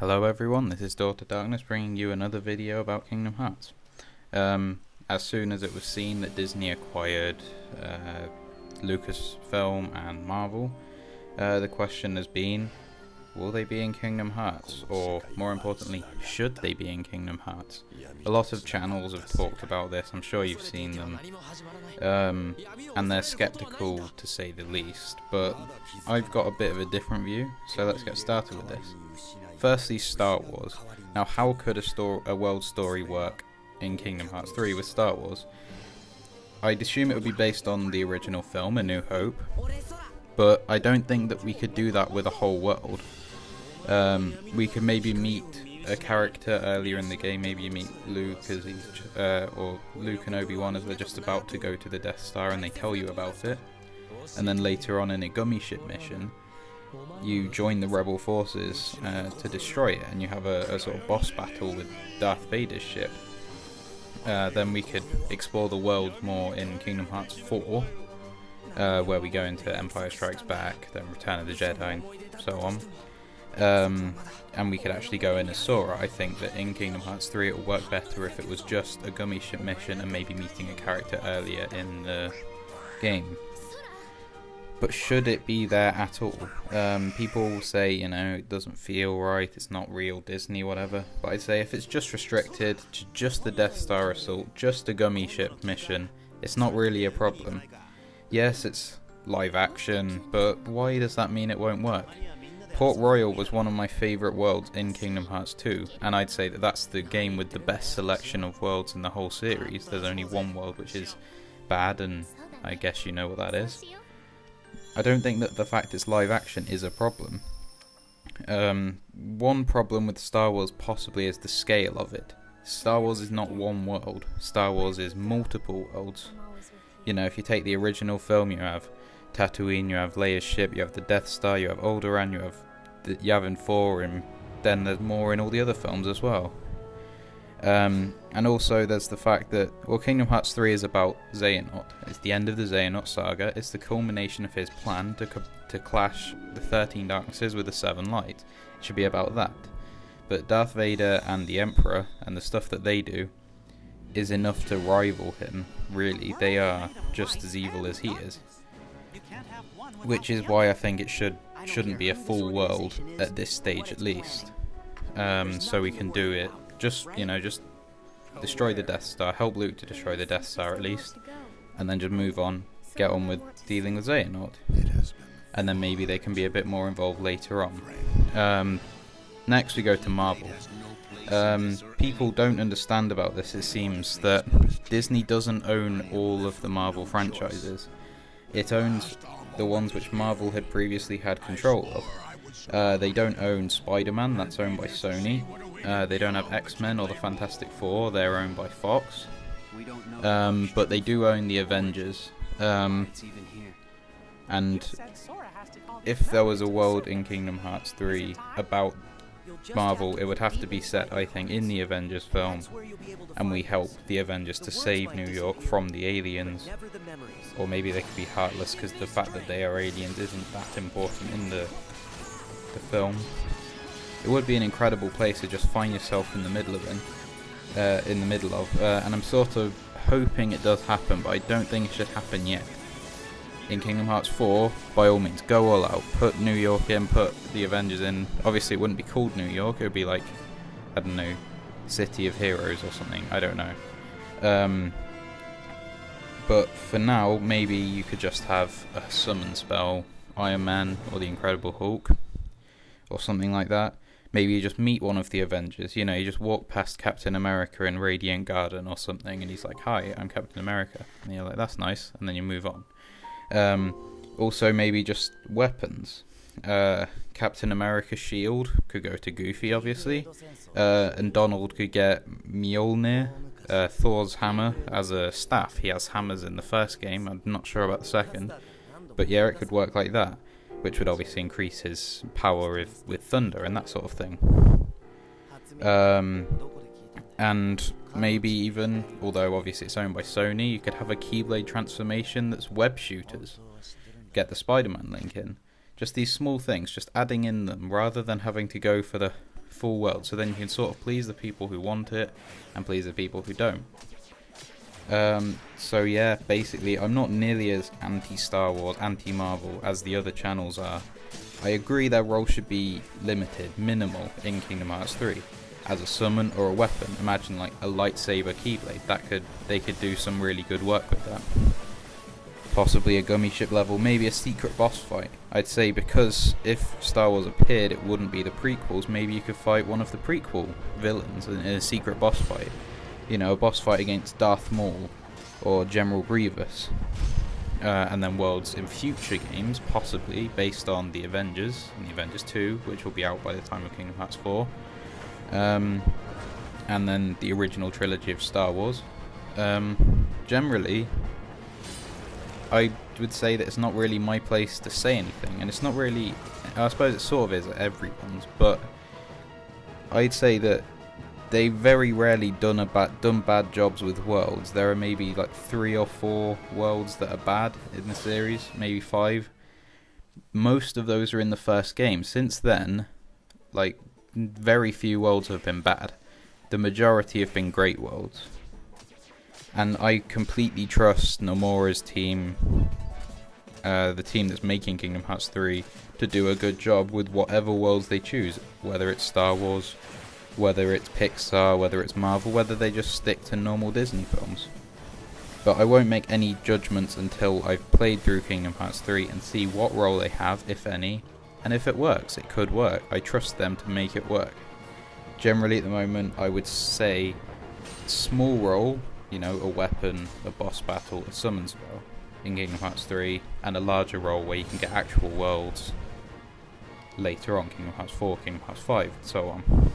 Hello everyone, this is Daughter Darkness bringing you another video about Kingdom Hearts. As soon as it was seen that Disney acquired Lucasfilm and Marvel, the question has been, will they be in Kingdom Hearts? Or more importantly, should they be in Kingdom Hearts? A lot of channels have talked about this, I'm sure you've seen them, and they're skeptical to say the least, but I've got a bit of a different view, so let's get started with this. Firstly, Star Wars. Now, how could a world story work in Kingdom Hearts 3 with Star Wars? I'd assume it would be based on the original film, A New Hope, but I don't think that we could do that with a whole world. We could maybe meet a character earlier in the game, maybe you meet Luke as he's, or Luke and Obi-Wan as they're just about to go to the Death Star and they tell you about it, and then later on in a gummy ship mission you join the rebel forces to destroy it, and you have a sort of boss battle with Darth Vader's ship. Then we could explore the world more in Kingdom Hearts 4, where we go into Empire Strikes Back, then Return of the Jedi, and so on. And we could actually go in as Sora. I think that in Kingdom Hearts 3 it would work better if it was just a gummy ship mission and maybe meeting a character earlier in the game. But should it be there at all? People say, you know, it doesn't feel right, it's not real Disney, whatever. But I'd say if it's just restricted to just the Death Star assault, just a gummy ship mission, it's not really a problem. Yes, it's live action, but why does that mean it won't work? Port Royal was one of my favourite worlds in Kingdom Hearts 2, and I'd say that that's the game with the best selection of worlds in the whole series. There's only one world which is bad, and I guess you know what that is. I don't think that the fact it's live action is a problem. One problem with Star Wars possibly is the scale of it. Star Wars is not one world. Star Wars is multiple worlds. You know, if you take the original film, you have Tatooine, you have Leia's ship, you have the Death Star, you have Alderaan, you have the Yavin 4, and then there's more in all the other films as well. And also there's the fact that, well, Kingdom Hearts 3 is about Xehanort. It's the end of the Xehanort saga. It's the culmination of his plan to clash the 13 Darknesses with the 7 Lights. It should be about that. But Darth Vader and the Emperor and the stuff that they do is enough to rival him, really. They are just as evil as he is. Which is why I think it shouldn't be a full world at this stage at least. So we can do it. Just destroy the Death Star, help Luke to destroy the Death Star at least, and then just move on, get on with dealing with Xehanort. And then maybe they can be a bit more involved later on. Next we go to Marvel. People don't understand about this, it seems, that Disney doesn't own all of the Marvel franchises. It owns the ones which Marvel had previously had control of. They don't own Spider-Man, that's owned by Sony. They don't have X-Men or the Fantastic Four, they're owned by Fox. But they do own the Avengers. And if there was a world in Kingdom Hearts 3 about Marvel, it would have to be set, I think, in the Avengers film, and we help the Avengers to save New York from the aliens. Or maybe they could be Heartless, because the fact that they are aliens isn't that important in the film. It would be an incredible place to just find yourself in the middle of and I'm sort of hoping it does happen, but I don't think it should happen yet. In Kingdom Hearts 4, by all means, go all out, put New York in, put the Avengers in. Obviously it wouldn't be called New York, it would be like, I don't know, City of Heroes or something, I don't know. But for now, maybe you could just have a summon spell, Iron Man or the Incredible Hulk, or something like that. Maybe you just meet one of the Avengers, you know, you just walk past Captain America in Radiant Garden or something, and he's like, "Hi, I'm Captain America." And you're like, "That's nice," and then you move on. Also, maybe just weapons. Captain America's shield could go to Goofy, obviously, and Donald could get Mjolnir. Thor's hammer as a staff. He has hammers in the first game, I'm not sure about the second, but yeah, it could work like that, which would obviously increase his power with thunder and that sort of thing. And maybe even, although obviously it's owned by Sony, you could have a Keyblade transformation that's web shooters. Get the Spider-Man link in. Just these small things, just adding in them, rather than having to go for the full world, so then you can sort of please the people who want it and please the people who don't. So yeah, basically I'm not nearly as anti-Star Wars, anti-Marvel as the other channels are. I agree their role should be limited, minimal in Kingdom Hearts 3. As a summon or a weapon, imagine like a lightsaber keyblade, they could do some really good work with that. Possibly a gummy ship level, maybe a secret boss fight. I'd say because if Star Wars appeared, it wouldn't be the prequels, maybe you could fight one of the prequel villains in a secret boss fight. You know, a boss fight against Darth Maul or General Grievous. And then worlds in future games, possibly based on the Avengers, and the Avengers 2, which will be out by the time of Kingdom Hearts 4. And then the original trilogy of Star Wars. Generally, I would say that it's not really my place to say anything, and it's not really, I suppose it sort of is at everyone's, but I'd say that they very rarely done bad jobs with worlds. There are maybe like 3 or 4 worlds that are bad in the series, maybe 5. Most of those are in the first game. Since then, like, very few worlds have been bad. The majority have been great worlds. And I completely trust Nomura's team, the team that's making Kingdom Hearts 3, to do a good job with whatever worlds they choose, whether it's Star Wars, whether it's Pixar, whether it's Marvel, whether they just stick to normal Disney films. But I won't make any judgments until I've played through Kingdom Hearts 3 and see what role they have, if any, and if it works. It could work. I trust them to make it work. Generally at the moment I would say small role, you know, a weapon, a boss battle, a summon spell in Kingdom Hearts 3, and a larger role where you can get actual worlds later on, Kingdom Hearts 4, Kingdom Hearts 5, and so on.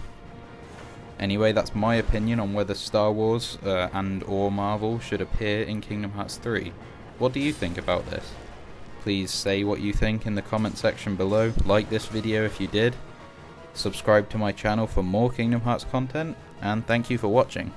Anyway, that's my opinion on whether Star Wars and or Marvel should appear in Kingdom Hearts 3. What do you think about this? Please say what you think in the comment section below. Like this video if you did. Subscribe to my channel for more Kingdom Hearts content, and thank you for watching.